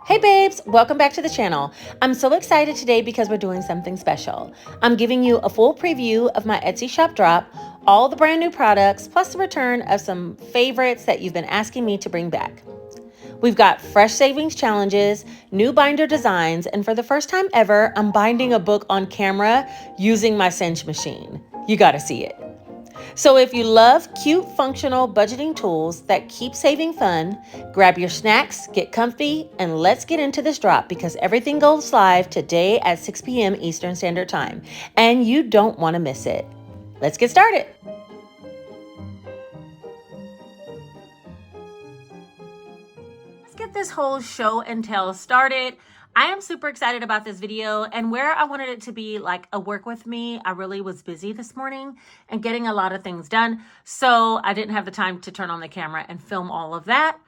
Hey babes, welcome back to the channel. I'm so excited today because we're doing something special. I'm giving you a full preview of my Etsy shop drop, all the brand new products, plus the return of some favorites that you've been asking me to bring back. We've got fresh savings challenges, new binder designs, and for the first time ever, I'm binding a book on camera using my Cinch machine. You gotta see it. So if you love cute, functional budgeting tools that keep saving fun, grab your snacks, get comfy, and let's get into this drop because everything goes live today at 6 p.m. Eastern Standard Time, and you don't want to miss it. Let's get started. Let's get this whole show and tell started. I am super excited about this video, and where I wanted it to be like a work with me, I really was busy this morning and getting a lot of things done. So I didn't have the time to turn on the camera and film all of that.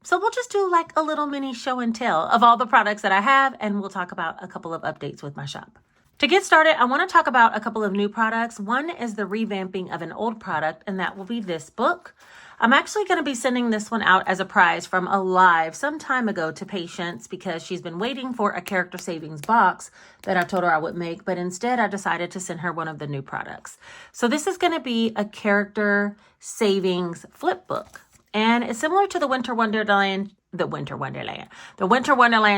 So we'll just do like a little mini show and tell of all the products that I have, and we'll talk about a couple of updates with my shop. To get started, I want to talk about a couple of new products. One is the revamping of an old product, and that will be this book. I'm actually going to be sending this one out as a prize from a live some time ago to Patience because she's been waiting for a character savings box that I told her I would make, but instead I decided to send her one of the new products. So this is going to be a character savings flip book, and it's similar to the Winter Wonderland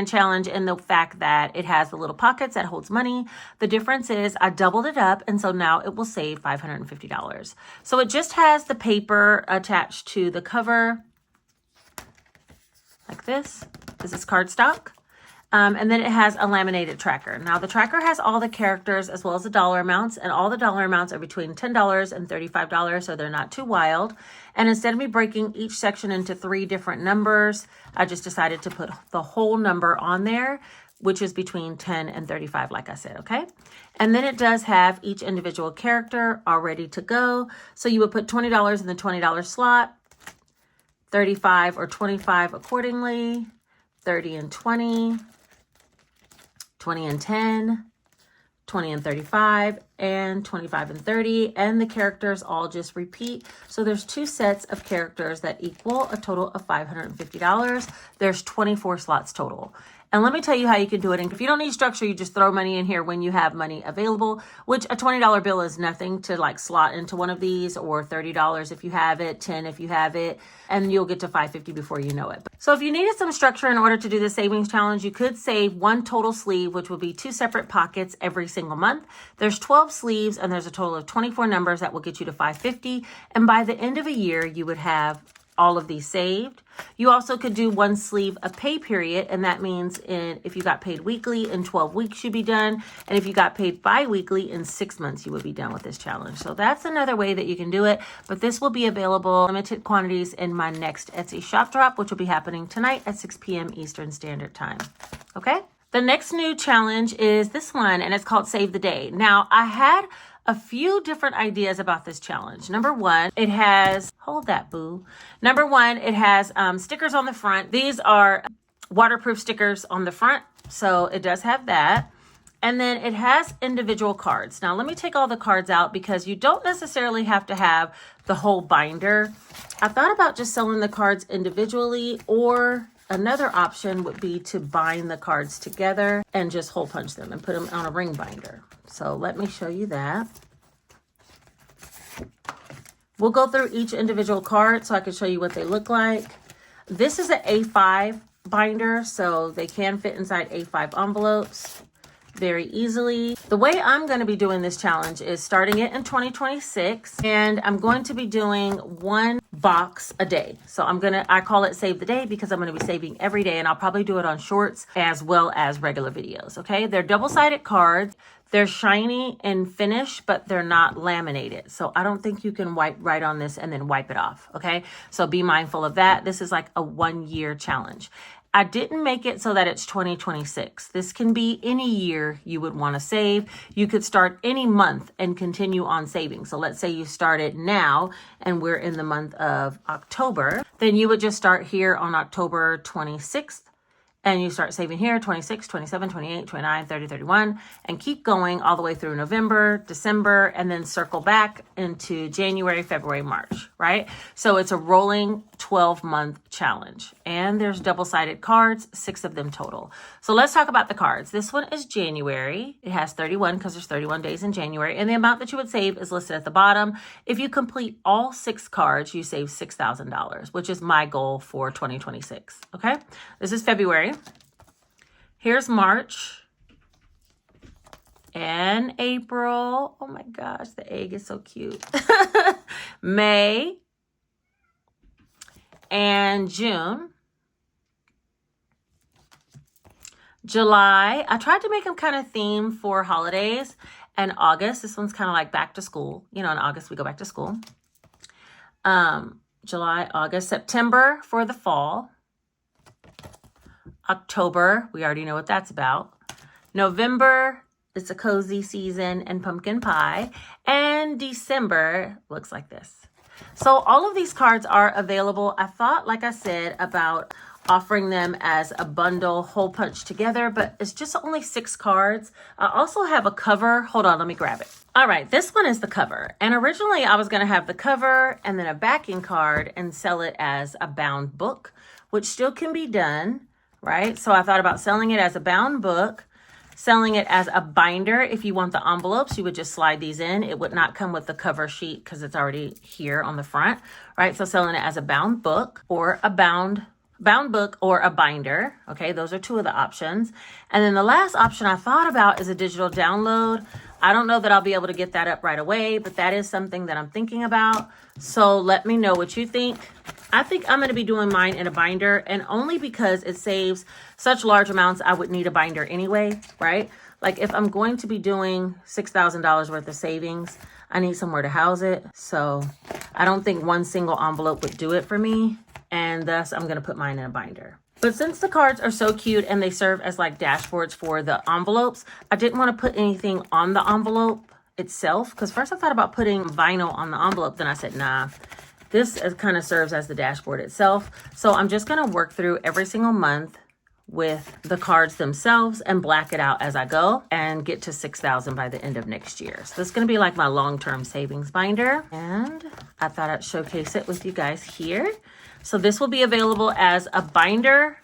challenge in the fact that it has the little pockets that holds money. The difference is I doubled it up, and so now it will save $550. So it just has the paper attached to the cover like this. This is cardstock. And then it has a laminated tracker. Now the tracker has all the characters as well as the dollar amounts, and all the dollar amounts are between $10 and $35, so they're not too wild. And instead of me breaking each section into 3 different numbers, I just decided to put the whole number on there, which is between 10 and 35, like I said, okay? And then it does have each individual character all ready to go. So you would put $20 in the $20 slot, 35 or 25 accordingly, 30 and 20, 20 and 10, 20 and 35, and 25 and 30, and the characters all just repeat. So there's 2 sets of characters that equal a total of $550. There's 24 slots total. And let me tell you how you can do it. And if you don't need structure, you just throw money in here when you have money available, which a $20 bill is nothing to like slot into one of these, or $30 if you have it, 10 if you have it, and you'll get to $550 before you know it. So if you needed some structure in order to do the savings challenge, you could save 1 total sleeve, which will be 2 separate pockets every single month. There's 12 sleeves, and there's a total of 24 numbers that will get you to $550. And by the end of a year, you would have all of these saved. You also could do 1 sleeve a pay period, and that means if you got paid weekly, in 12 weeks you'd be done, and if you got paid bi-weekly, in 6 months you would be done with this challenge. So that's another way that you can do it, but this will be available limited quantities in my next Etsy shop drop, which will be happening tonight at 6 p.m. Eastern Standard Time. Okay? The next new challenge is this one, and it's called Save the Day. Now, I had a few different ideas about this challenge. Number one, it has, hold that boo. Number one, it has stickers on the front. These are waterproof stickers on the front, so it does have that. And then it has individual cards. Now let me take all the cards out because you don't necessarily have to have the whole binder. I thought about just selling the cards individually, or another option would be to bind the cards together and just hole punch them and put them on a ring binder. So let me show you that. We'll go through each individual card so I can show you what they look like. This is an A5 binder, so they can fit inside A5 envelopes very easily. The way I'm going to be doing this challenge is starting it in 2026, and I'm going to be doing 1 box a day. So I call it Save the Day because I'm going to be saving every day, and I'll probably do it on shorts as well as regular videos. Okay, they're double-sided cards. They're shiny in finish, but they're not laminated. So I don't think you can write on this and then wipe it off. Okay, so be mindful of that. This is like a 1-year challenge. I didn't make it so that it's 2026. This can be any year you would want to save. You could start any month and continue on saving. So let's say you started now and we're in the month of October. Then you would just start here on October 26th And you start saving here, 26, 27, 28, 29, 30, 31, and keep going all the way through November, December, and then circle back into January, February, March, right? So it's a rolling 12-month challenge. And there's double-sided cards, 6 of them total. So let's talk about the cards. This one is January. It has 31 because there's 31 days in January. And the amount that you would save is listed at the bottom. If you complete all 6 cards, you save $6,000, which is my goal for 2026, okay? This is February. Here's March and April. Oh my gosh, the egg is so cute. May and June. July. I tried to make them kind of themed for holidays. And August. This one's kind of like back to school. You know, in August we go back to school. July, August, September for the fall. October, we already know what that's about. November, it's a cozy season and pumpkin pie. And December looks like this. So all of these cards are available. I thought, like I said, about offering them as a bundle, hole punch together, but it's just only 6 cards. I also have a cover. Hold on, let me grab it. All right, this one is the cover. And originally I was gonna have the cover and then a backing card and sell it as a bound book, which still can be done, right? So I thought about selling it as a bound book, selling it as a binder. If you want the envelopes, you would just slide these in. It would not come with the cover sheet because it's already here on the front, right? So selling it as a bound book or a bound book or a binder. Okay, those are 2 of the options. And then the last option I thought about is a digital download. I don't know that I'll be able to get that up right away, but that is something that I'm thinking about. So let me know what you think. I think I'm going to be doing mine in a binder, and only because it saves such large amounts, I would need a binder anyway, right? Like if I'm going to be doing $6,000 worth of savings, I need somewhere to house it. So I don't think one single envelope would do it for me. And thus I'm going to put mine in a binder. But since the cards are so cute and they serve as like dashboards for the envelopes, I didn't want to put anything on the envelope itself. Because first I thought about putting vinyl on the envelope. Then I said, nah, this kind of serves as the dashboard itself. So I'm just going to work through every single month with the cards themselves and black it out as I go and get to $6,000 by the end of next year. So this is going to be like my long-term savings binder. And I thought I'd showcase it with you guys here. So this will be available as a binder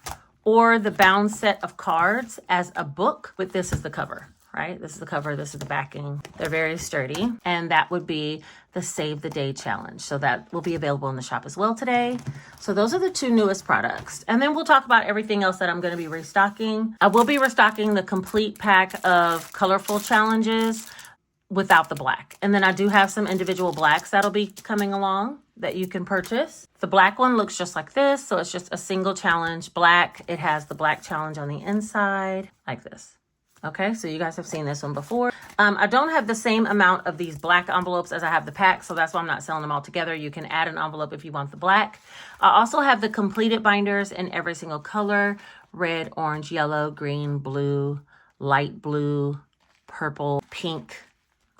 or the bound set of cards as a book. With this is the cover, right? This is the cover. This is the backing. They're very sturdy. And that would be the Save the Day Challenge. So that will be available in the shop as well today. So those are the 2 newest products. And then we'll talk about everything else that I'm going to be restocking. I will be restocking the complete pack of colorful challenges without the black. And then I do have some individual blacks that'll be coming along that you can purchase. The black one looks just like this. So it's just a single challenge black. It has the black challenge on the inside like this. Okay, so you guys have seen this one before. I don't have the same amount of these black envelopes as I have the pack, so that's why I'm not selling them all together. You can add an envelope if you want the black. I also have the completed binders in every single color: red, orange, yellow, green, blue, light blue, purple, pink.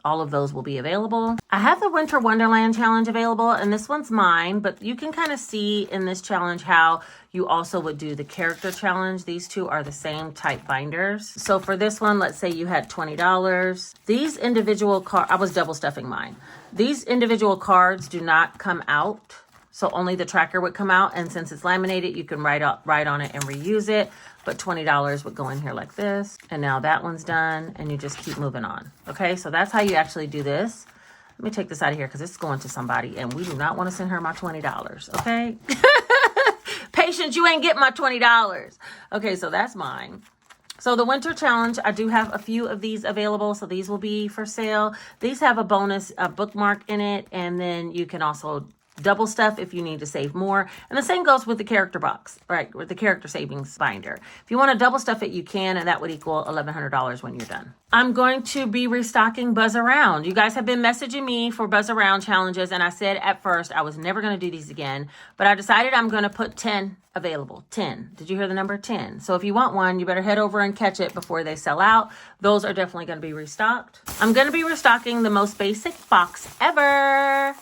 All of those will be available. I have the Winter Wonderland challenge available, and this one's mine, but you can kind of see in this challenge how you also would do the character challenge. These 2 are the same type binders. So for this one, let's say you had $20. These individual cards, I was double stuffing mine. These individual cards do not come out. So only the tracker would come out. And since it's laminated, you can write on it and reuse it. But $20 would go in here like this. And now that one's done. And you just keep moving on. Okay, so that's how you actually do this. Let me take this out of here because it's going to somebody. And we do not want to send her my $20. Okay. Patience, you ain't getting my $20. Okay, so that's mine. So the winter challenge, I do have a few of these available. So these will be for sale. These have a bonus bookmark in it. And then you can also double stuff if you need to save more. And the same goes with the character box, right? With the character savings binder. If you want to double stuff it, you can, and that would equal $1,100 when you're done. I'm going to be restocking Buzz Around. You guys have been messaging me for Buzz Around challenges, and I said at first I was never going to do these again, but I decided I'm going to put 10 available. 10. Did you hear the number 10? So if you want one, you better head over and catch it before they sell out. Those are definitely going to be restocked. I'm going to be restocking the most basic box ever.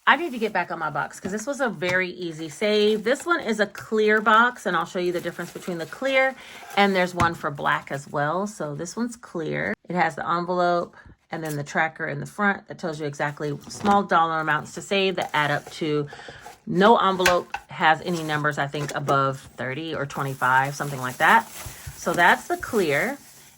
I need to get back on my box because this was a very easy save. This one is a clear box, and I'll show you the difference between the clear, and there's one for black as well. So this one's clear. It has the envelope and then the tracker in the front that tells you exactly small dollar amounts to save that add up to, no envelope has any numbers, I think above 30 or 25, something like that. So that's the clear.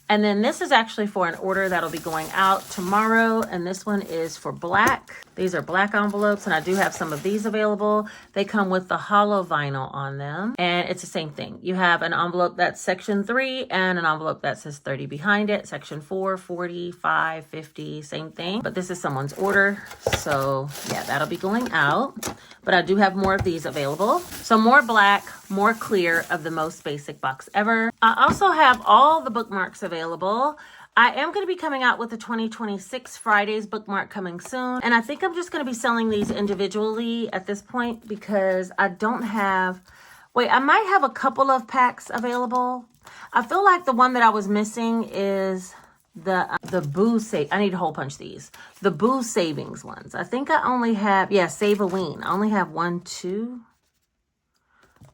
And then this is actually for an order that'll be going out tomorrow. And this one is for black. These are black envelopes, and I do have some of these available. They come with the hollow vinyl on them. And it's the same thing. You have an envelope that's section 3 and an envelope that says 30 behind it. Section 4, 45, 50, same thing. But this is someone's order. So yeah, that'll be going out. But I do have more of these available. So more black, more clear of the most basic box ever. I also have all the bookmarks available. I am going to be coming out with the 2026 Fridays bookmark coming soon. And I think I'm just going to be selling these individually at this point because I don't have, I might have a couple of packs available. I feel like the one that I was missing is the Boo Save. I need to hole punch these. The Boo Savings ones. I think I only have, Save a Ween. I only have two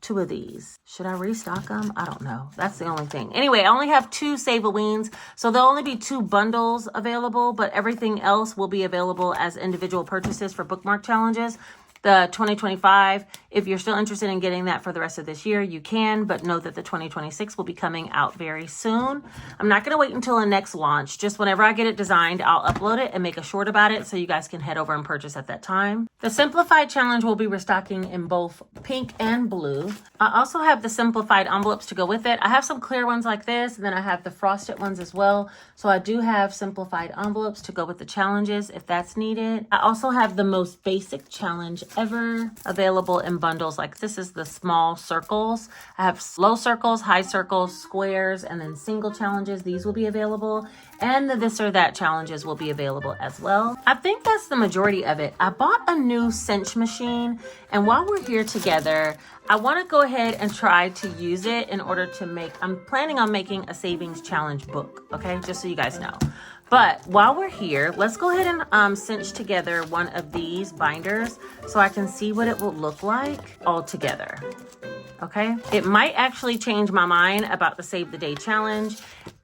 of these. Should I restock them? I don't know. That's the only thing. Anyway, I only have 2 Save-A-Weens, so there'll only be 2 bundles available, but everything else will be available as individual purchases for bookmark challenges. The 2025, if you're still interested in getting that for the rest of this year, you can, but know that the 2026 will be coming out very soon. I'm not going to wait until the next launch. Just whenever I get it designed, I'll upload it and make a short about it so you guys can head over and purchase at that time. The Simplified Challenge will be restocking in both pink and blue. I also have the simplified envelopes to go with it. I have some clear ones like this, and then I have the frosted ones as well. So I do have simplified envelopes to go with the challenges if that's needed. I also have the most basic challenge ever available in bundles. Like this is the small circles. I have low circles, high circles, squares, and then single challenges. These will be available. And the this or that challenges will be available as well. I think that's the majority of it. I bought a new Cinch machine, and while we're here together, I want to go ahead and try to use it in order to make, I'm planning on making a savings challenge book, okay? Just so you guys know. But while we're here, let's go ahead and cinch together one of these binders so I can see what it will look like all together. Okay, it might actually change my mind about the Save the Day challenge.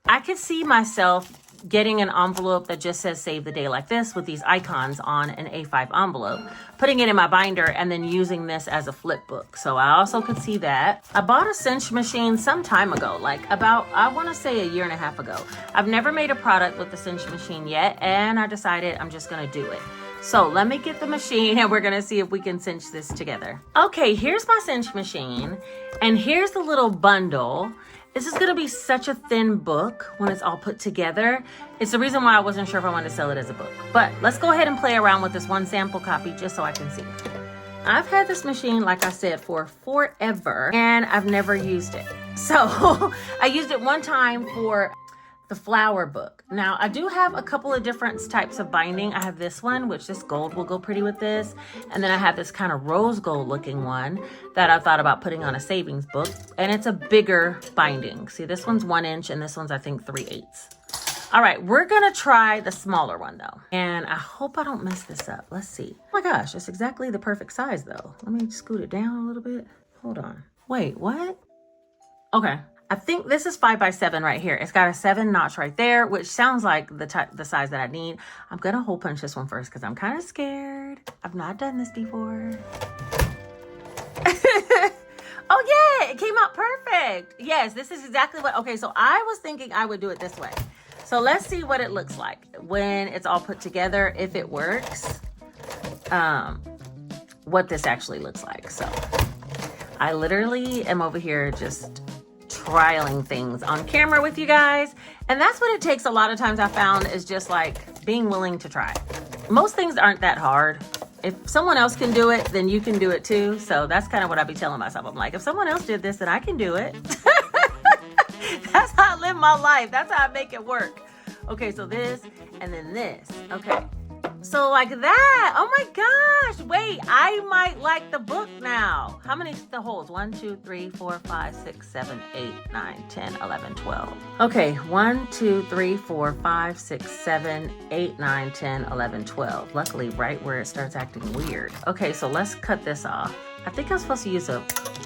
I could see myself getting an envelope that just says Save the Day like this with these icons on an A5 envelope, putting it in my binder, and then using this as a flip book. So I also could see that. I bought a cinch machine some time ago, like about, I want to say a year and a half ago. I've never made a product with the cinch machine yet, and I decided I'm just going to do it. So let me get the machine and we're going to see if we can cinch this together. Okay, here's my cinch machine, and here's the little bundle. This is going to be such a thin book when it's all put together. It's the reason why I wasn't sure if I wanted to sell it as a book. But let's go ahead and play around with this one sample copy just so I can see. I've had this machine, like I said, for forever, and I've never used it. So I used it one time for the flower book. Now, I do have a couple of different types of binding. I have this one, which this gold will go pretty with this. And then I have this kind of rose gold looking one that I thought about putting on a savings book. And it's a bigger binding. See, this one's 1 inch and this one's, I think, 3/8. All right, we're gonna try the smaller one though. And I hope I don't mess this up. Let's see. Oh my gosh, it's exactly the perfect size though. Let me scoot it down a little bit. Hold on. Wait, what? Okay. I think this is 5x7 right here. It's got a 7 notch right there, which sounds like the size that I need. I'm gonna hole punch this one first because I'm kind of scared. I've not done this before. Oh yeah, it came out perfect. Yes, this is exactly what, okay, so I was thinking I would do it this way. So let's see what it looks like when it's all put together, if it works, what this actually looks like. So I literally am over here just trialing things on camera with you guys, and that's what it takes a lot of times. I found is just like being willing to try. Most things aren't that hard. If someone else can do it, then you can do it too. So that's kind of what I be telling myself. I'm like, if someone else did this, then I can do it. That's how I live my life. That's how I make it work. Okay, so this and then this. Okay, So like that. Oh my gosh. Wait, I might like the book now. How many the holes? 1, 2, 3, 4, 5, 6, 7, 8, 9, 10, 11, 12. Okay, 1, 2, 3, 4, 5, 6, 7, 8, 9, 10, 11, 12. Luckily, right where it starts acting weird. Okay, so let's cut this off. I think I'm supposed to use a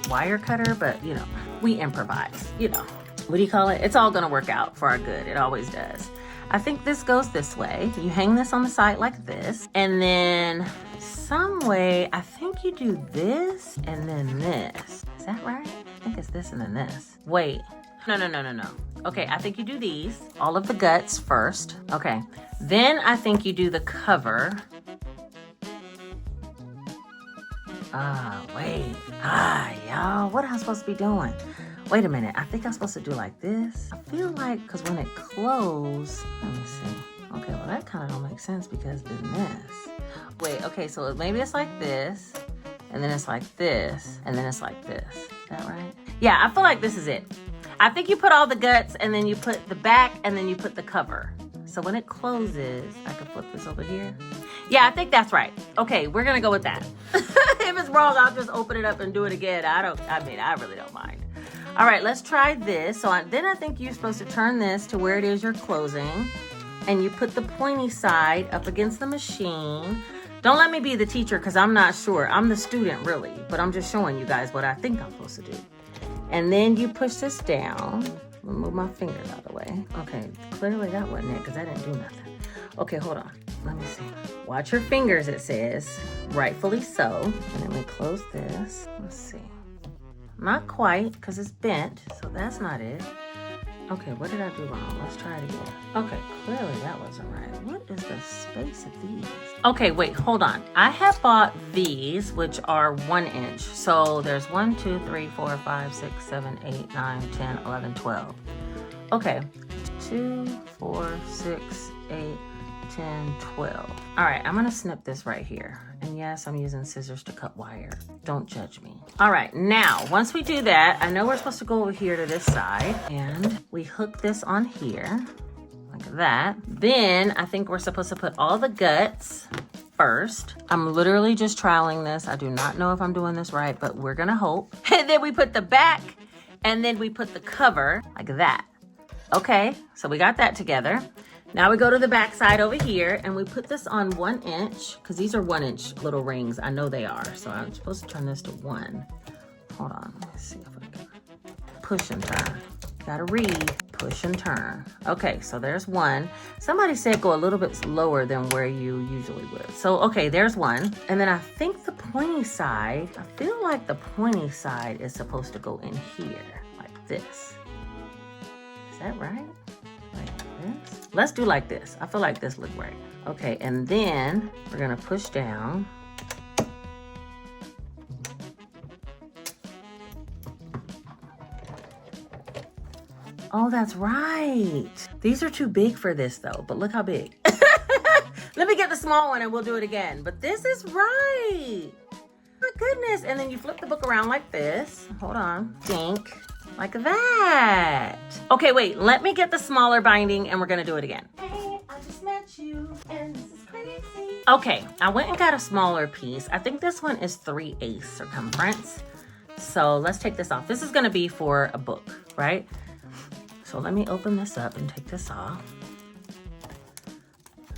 wire cutter, but you know, we improvise, you know. What do you call it? It's all gonna work out for our good. It always does. I think this goes this way. You hang this on the side like this, and then some way, I think you do this and then this. Is that right? I think it's this and then this. Wait, no. Okay, I think you do these, all of the guts first. Okay, then I think you do the cover. Wait. Y'all, what am I supposed to be doing? Wait a minute, I think I'm supposed to do like this. I feel like, because when it closes, let me see. Okay, well that kind of don't make sense because then this. Wait, okay, so maybe it's like this, and then it's like this, and then it's like this. Is that right? Yeah, I feel like this is it. I think you put all the guts, and then you put the back, and then you put the cover. So when it closes, I can flip this over here. Yeah, I think that's right. Okay, we're gonna go with that. If it's wrong, I'll just open it up and do it again. I really don't mind. All right, let's try this. Then I think you're supposed to turn this to where it is you're closing, and you put the pointy side up against the machine. Don't let me be the teacher because I'm not sure. I'm the student really, but I'm just showing you guys what I think I'm supposed to do. And then you push this down. I'm gonna move my fingers out of the way. Okay, clearly that wasn't it because I didn't do nothing. Okay, hold on. Let me see. Watch your fingers, it says. Rightfully so. And then we close this. Let's see. Not quite, because it's bent, so that's not it. Okay, what did I do wrong? Let's try it again. Okay, clearly that wasn't right. What is the space of these? Okay, wait, hold on. I have bought these, which are 1 inch. So there's 1, 2, 3, 4, 5, 6, 7, 8, 9, 10, 11, 12. Okay, 2, 4, 6, 8, 10, 12. All right, I'm gonna snip this right here. And yes, I'm using scissors to cut wire. Don't judge me. All right, now, once we do that, I know we're supposed to go over here to this side, and we hook this on here, like that. Then I think we're supposed to put all the guts first. I'm literally just trialing this. I do not know if I'm doing this right, but we're gonna hope. And then we put the back, and then we put the cover, like that. Okay, so we got that together. Now we go to the back side over here and we put this on 1 inch because these are 1 inch little rings. I know they are. So I'm supposed to turn this to 1. Hold on. Let's see if I can push and turn. Gotta read, push and turn. Okay, so there's 1. Somebody said go a little bit lower than where you usually would. So, okay, there's 1. And then I think the pointy side, I feel like the pointy side is supposed to go in here like this. Is that right? Like this? Let's do like this. I feel like this looked right. Okay, and then we're gonna push down. Oh, that's right. These are too big for this though, but look how big. Let me get the small one and we'll do it again. But this is right. My goodness. And then you flip the book around like this. Hold on. Dink. Like that. Okay, wait, let me get the smaller binding and we're gonna do it again. Hey, I just met you and this is crazy. Okay, I went and got a smaller piece. I think this one is 3/8 circumference. So let's take this off. This is gonna be for a book, right? So let me open this up and take this off.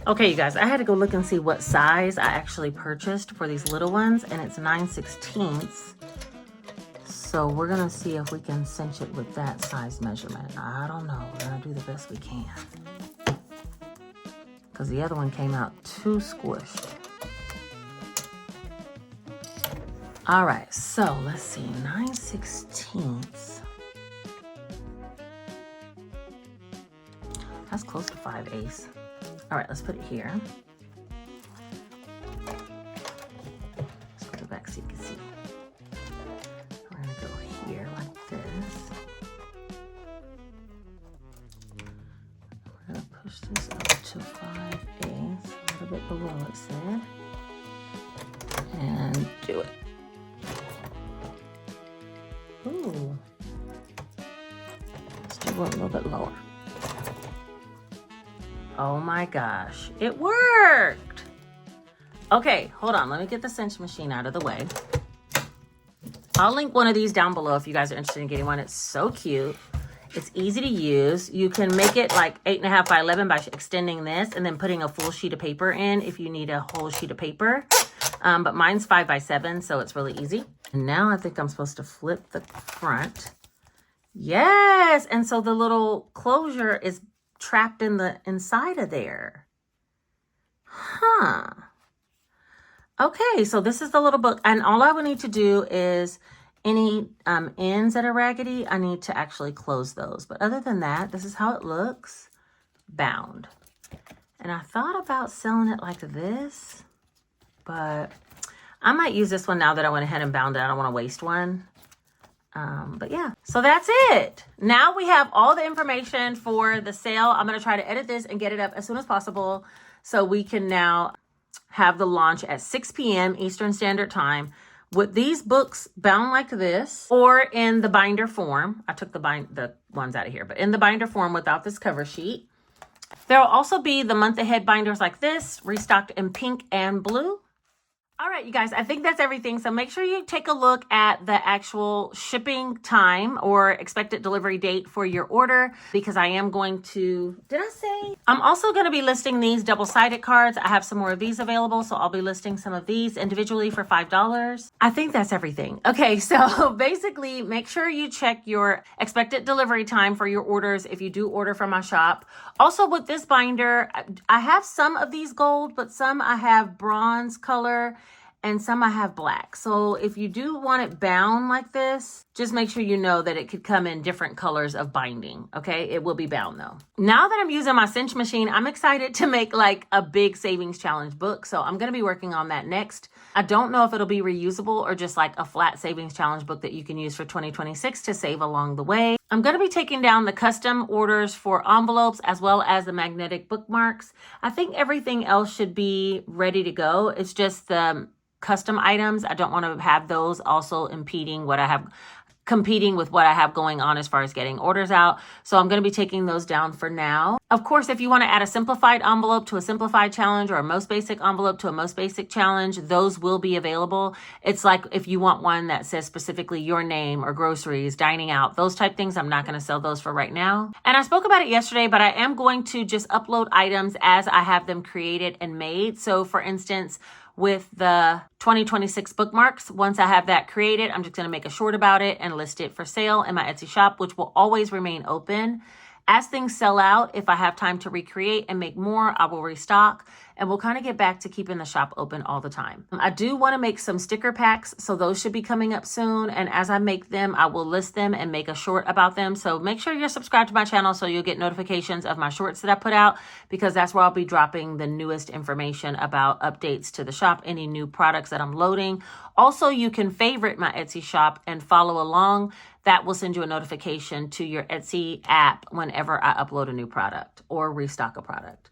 Okay, you guys, I had to go look and see what size I actually purchased for these little ones, and it's 9/16. So we're gonna see if we can cinch it with that size measurement. I don't know, we're gonna do the best we can. Because the other one came out too squished. All right, so let's see, 9/16. That's close to 5/8. All right, let's put it here. Let's put it back so you can see. We're gonna go here like this. We're gonna push this up to 5/8, a little bit below it said. And do it. Ooh. Let's do one a little bit lower. Oh my gosh, it worked. Okay, hold on. Let me get the Cinch machine out of the way. I'll link one of these down below if you guys are interested in getting one. It's so cute. It's easy to use. You can make it like 8.5 by 11 by extending this and then putting a full sheet of paper in if you need a whole sheet of paper. But mine's 5 by 7, so it's really easy. And now I think I'm supposed to flip the front. Yes, and so the little closure is trapped in the inside of there. Huh. Okay, so this is the little book, and all I would need to do is any ends that are raggedy, I need to actually close those. But other than that, this is how it looks, bound. And I thought about selling it like this, but I might use this one now that I went ahead and bound it. I don't want to waste one. But yeah, so that's it. Now we have all the information for the sale. I'm going to try to edit this and get it up as soon as possible so we can now have the launch at 6 p.m. Eastern Standard Time with these books bound like this or in the binder form. I took the ones out of here, but in the binder form without this cover sheet. There will also be the month ahead binders like this, restocked in pink and blue. All right, you guys, I think that's everything. So make sure you take a look at the actual shipping time or expected delivery date for your order, because I am going to, I'm also going to be listing these double-sided cards. I have some more of these available, so I'll be listing some of these individually for $5. I think that's everything. Okay, so basically make sure you check your expected delivery time for your orders if you do order from my shop. Also with this binder, I have some of these gold, but some I have bronze color and some I have black. So if you do want it bound like this, just make sure you know that it could come in different colors of binding, okay? It will be bound though. Now that I'm using my Cinch machine, I'm excited to make like a big savings challenge book. So I'm gonna be working on that next. I don't know if it'll be reusable or just like a flat savings challenge book that you can use for 2026 to save along the way. I'm gonna be taking down the custom orders for envelopes as well as the magnetic bookmarks. I think everything else should be ready to go. It's just the custom items. I don't want to have those also competing with what I have going on as far as getting orders out. So I'm going to be taking those down for now. Of course, if you want to add a simplified envelope to a simplified challenge or a most basic envelope to a most basic challenge, those will be available. It's like if you want one that says specifically your name or groceries, dining out, those type things, I'm not going to sell those for right now. And I spoke about it yesterday, but I am going to just upload items as I have them created and made. So for instance, with the 2026 bookmarks, once I have that created, I'm just going to make a short about it and list it for sale in my Etsy shop, which will always remain open. As things sell out, if I have time to recreate and make more, I will restock, and we'll kind of get back to keeping the shop open all the time. I do want to make some sticker packs, so those should be coming up soon. And as I make them, I will list them and make a short about them. So make sure you're subscribed to my channel so you'll get notifications of my shorts that I put out, because that's where I'll be dropping the newest information about updates to the shop, any new products that I'm loading. Also, you can favorite my Etsy shop and follow along. That will send you a notification to your Etsy app whenever I upload a new product or restock a product.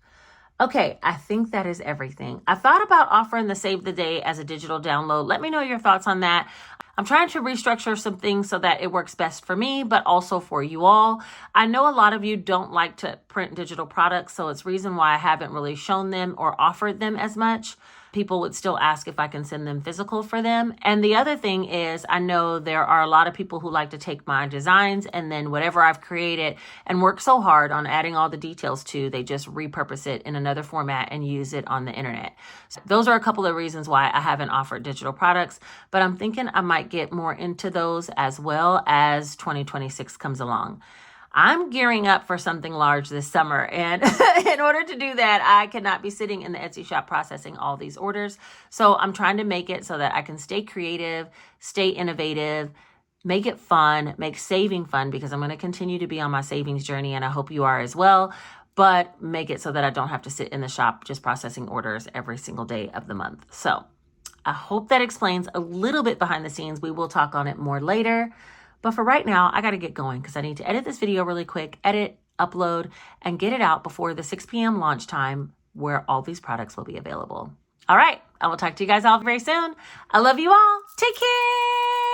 Okay, I think that is everything. I thought about offering the Save the Day as a digital download. Let me know your thoughts on that. I'm trying to restructure some things so that it works best for me, but also for you all. I know a lot of you don't like to print digital products, so it's reason why I haven't really shown them or offered them as much. People would still ask if I can send them physical for them. And the other thing is, I know there are a lot of people who like to take my designs and then whatever I've created and work so hard on adding all the details to, they just repurpose it in another format and use it on the internet. So those are a couple of reasons why I haven't offered digital products, but I'm thinking I might get more into those as well as 2026 comes along. I'm gearing up for something large this summer, and in order to do that, I cannot be sitting in the Etsy shop processing all these orders. So I'm trying to make it so that I can stay creative, stay innovative, make it fun, make saving fun, because I'm going to continue to be on my savings journey, and I hope you are as well, but make it so that I don't have to sit in the shop just processing orders every single day of the month. So I hope that explains a little bit behind the scenes. We will talk on it more later. But for right now, I got to get going because I need to edit this video really quick, edit, upload, and get it out before the 6 p.m. launch time where all these products will be available. All right, I will talk to you guys all very soon. I love you all. Take care.